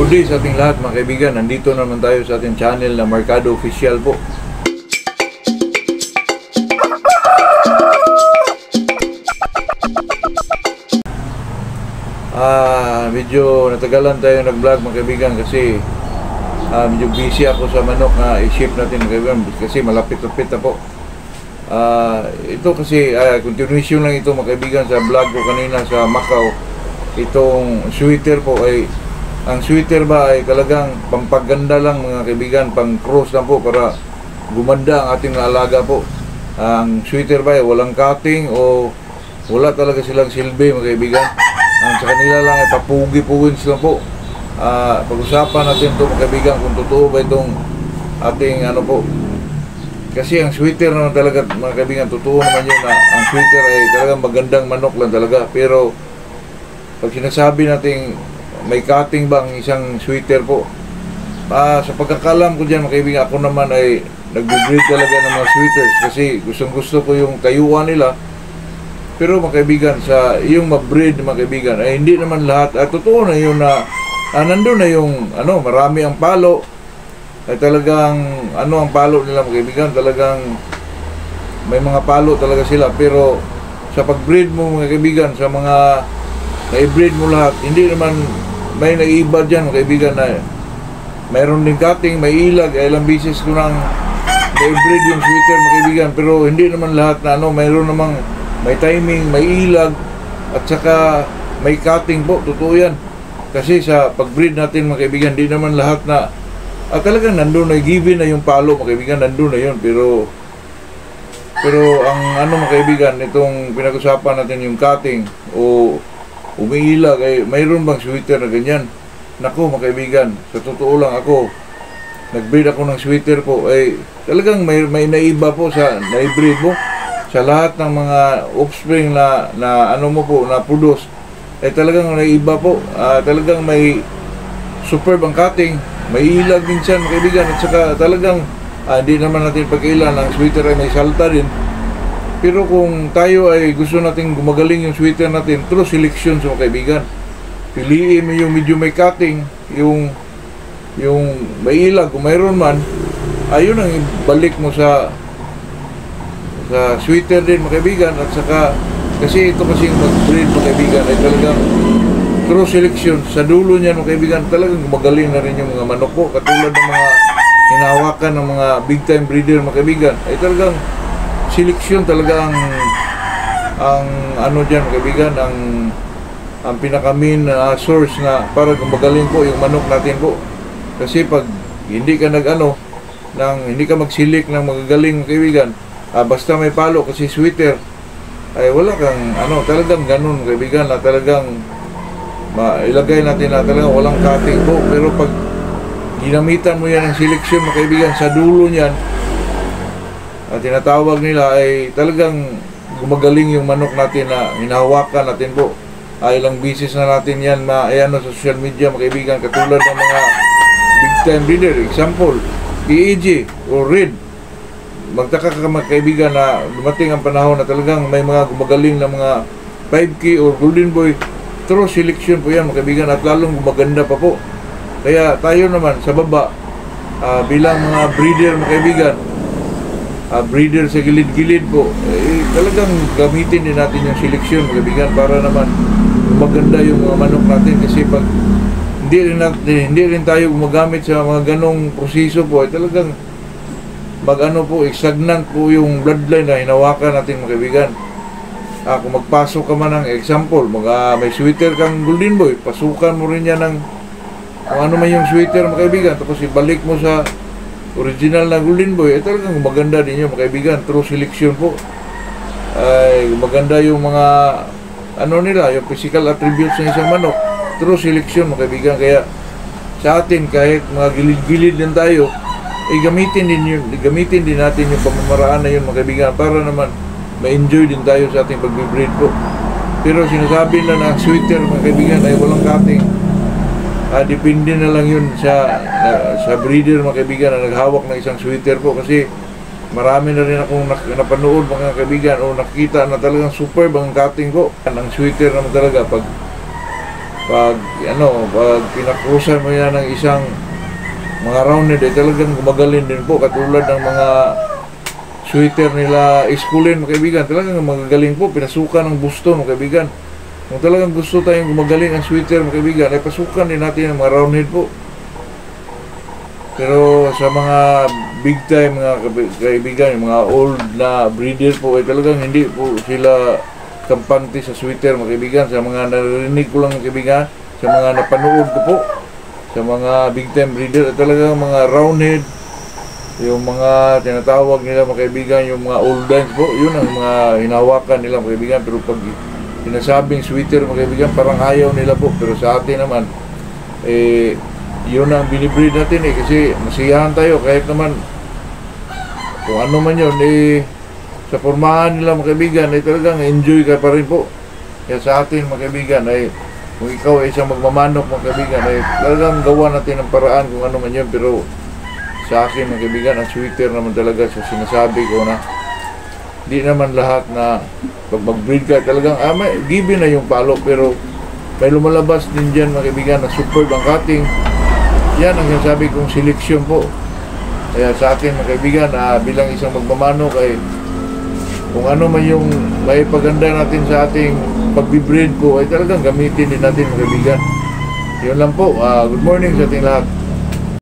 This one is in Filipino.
Good day sa ating lahat mga kaibigan. Nandito naman tayo sa ating channel na Mercado Official po. Medyo natagalan tayo nag-vlog mga kaibigan kasi medyo busy ako sa manok na i-ship natin mga kaibigan kasi malapit-lapit na po. Ito kasi continuation lang ito mga kaibigan sa vlog ko kanina sa Macau. Itong sweater po ay ang sweater ba ay talagang pampaganda lang mga kaibigan, pang cross lang po para gumanda ang ating alaga po. Ang sweater ba ay walang cutting o wala talaga silang silbi mga kaibigan. Ang sa kanila lang ay papugi-pugins lang po. Pag-usapan natin ito mga kaibigan kung totoo ba itong ating ano po. Kasi ang sweater naman talaga mga kaibigan, totoo naman yun na ang sweater ay talagang magandang manok lang talaga. Pero pag sinasabi natin may cutting ba ang isang sweater po, sa pagkakalam ko dyan mga kaibigan, ako naman ay nag-breed talaga ng mga sweaters kasi gustong-gusto ko yung kayuan nila. Pero mga kaibigan, sa yung ma-breed mga kaibigan ay hindi naman lahat, totoo na yun na nandun na yung marami ang palo ay talagang ang palo nila mga kaibigan, talagang may mga palo talaga sila. Pero sa pag-breed mo mga kaibigan, sa mga na-breed mo lahat, hindi naman may naiiba dyan mga kaibigan na mayroon din cutting, may ilag. Ilang bisis ko nang na-breed yung sweater mga kaibigan, pero hindi naman lahat na mayroon namang may timing, may ilag at saka may cutting po, totoo yan. Kasi sa pag-breed natin mga kaibigan, hindi naman lahat na talagang nandun na, given na yung palo mga kaibigan, nandun na yun. Pero ang mga kaibigan, itong pinag-usapan natin yung cutting o umiilag, ay mayroon bang sweater na ganyan? Naku mga kaibigan, sa totoo lang ako, nag-breed ako ng sweater po, ay talagang may naiba po sa na-breed mo. Sa lahat ng mga offspring na produce, ay talagang naiba po. Talagang may superb ang cutting, may ilag minsan mga kaibigan, at saka talagang hindi naman natin pag-ilan, ang sweater ay may salta din. Pero kung tayo ay gusto natin gumagaling yung sweater natin, true selection sa mga kaibigan. Piliin mo yung medyo may cutting, yung may ilag, kung mayroon man, ayun ang balik mo sa sweater din mga kaibigan. At saka, kasi ito kasi yung mag-breed mga kaibigan ay talagang true selection. Sa dulo niyan mga kaibigan, talagang gumagaling na rin yung mga manok po. Katulad ng mga hinahawakan ng mga big time breeder mga kaibigan, ay talagang seleksyon talaga ang dyan mga kaibigan, ang pinaka-main source na para gumagaling po yung manok natin po. Kasi pag hindi ka hindi ka magsilik ng magagaling mga kaibigan, basta may palo kasi sweater, ay wala kang talagang ganun mga kaibigan, na talagang ilagay natin na talagang walang cutting po. Pero pag ginamitan mo yan ng seleksyon mga kaibigan, sa dulo niyan, at tinatawag nila ay talagang gumagaling yung manok natin na hinahawakan natin po. Ilang bisis na natin yan sa social media mga kaibigan, katulad ng mga big time breeder, example EAG o Red. Magtaka ka mga kaibigan na dumating ang panahon na talagang may mga gumagaling na mga 5K or Golden Boy. True selection po yan mga kaibigan, at lalong gumaganda pa po. Kaya tayo naman sa baba, bilang mga breeder mga kaibigan, breeder sa gilid-gilid po, talagang gamitin din natin yung seleksyon mga kaibigan para naman maganda yung mga manok natin. Kasi pag hindi rin tayo gumagamit sa mga ganong proseso po, ay talagang stagnant po yung bloodline na hinawakan natin mga kaibigan. Kung magpasok ka man ng example, may sweater kang Golden Boy, pasukan mo rin yan ng kung ano man yung sweater mga kaibigan, tapos ibalik mo sa original na Golden Boy, ay talagang maganda din yun mga kaibigan. True selection po. Ay maganda yung mga yung physical attributes ng isang manok. True selection mga kaibigan. Kaya sa atin, kahit mga gilid-gilid din tayo, gamitin din natin yung pamamaraan na yun mga kaibigan, para naman ma-enjoy din tayo sa ating pag-breed po. Pero sinasabi na sweater mga kaibigan ay walang cutting, depende na lang yun sa breeder mga kaibigan na naghawak ng isang sweater po. Kasi marami na rin akong napanood mga kaibigan o nakita na talagang superb ang cutting ko. Ang sweater naman talaga, pag pag pinakrusan mo yan ng isang mga rounded, ay talagang gumagaling din po, katulad ng mga sweater nila iskulin, mga kaibigan, talagang magagaling po, pinasukan ng gusto, mga kaibigan. Kung talagang gusto tayong gumagaling ang sweater, mga kaibigan, ay pasukan din natin ang mga roundhead po. Pero sa mga big time mga kaibigan, yung mga old na breeder po, ay talagang hindi po sila kampante sa sweater, mga kaibigan. Sa mga narinig ko lang, mga kaibigan, sa mga napanood ko po, sa mga big time breeder, ay talagang mga roundhead, yung mga tinatawag nila, mga kaibigan, yung mga old lines po, yun ang mga hinawakan nila, mga kaibigan. Pero pag sinasabing sweater, mga kaibigan, parang ayaw nila po. Pero sa atin naman, yun ang binibreed natin kasi masiyahan tayo kahit naman kung ano man yun sa pormahan nila, mga kaibigan, ay talagang enjoy ka pa rin po. Kaya sa atin, mga kaibigan, ay kung ikaw ay isang magmamanok, mga kaibigan, ay talagang gawa natin ang paraan kung ano man yun. Pero sa akin, mga kaibigan, ang sweater naman talaga sa sinasabi ko na di naman lahat na pag mag-breed ka talagang may given na yung palo, pero may lumalabas din dyan, mga kaibigan, na superb ang cutting. Yan ang sinasabi kong seleksyon po. Kaya sa akin, mga kaibigan, bilang isang magmamanok, ay kung ano man yung may paganda natin sa ating pagbibreed po, ay talagang gamitin din natin, mga kaibigan. Yun lang po. Good morning sa ating lahat.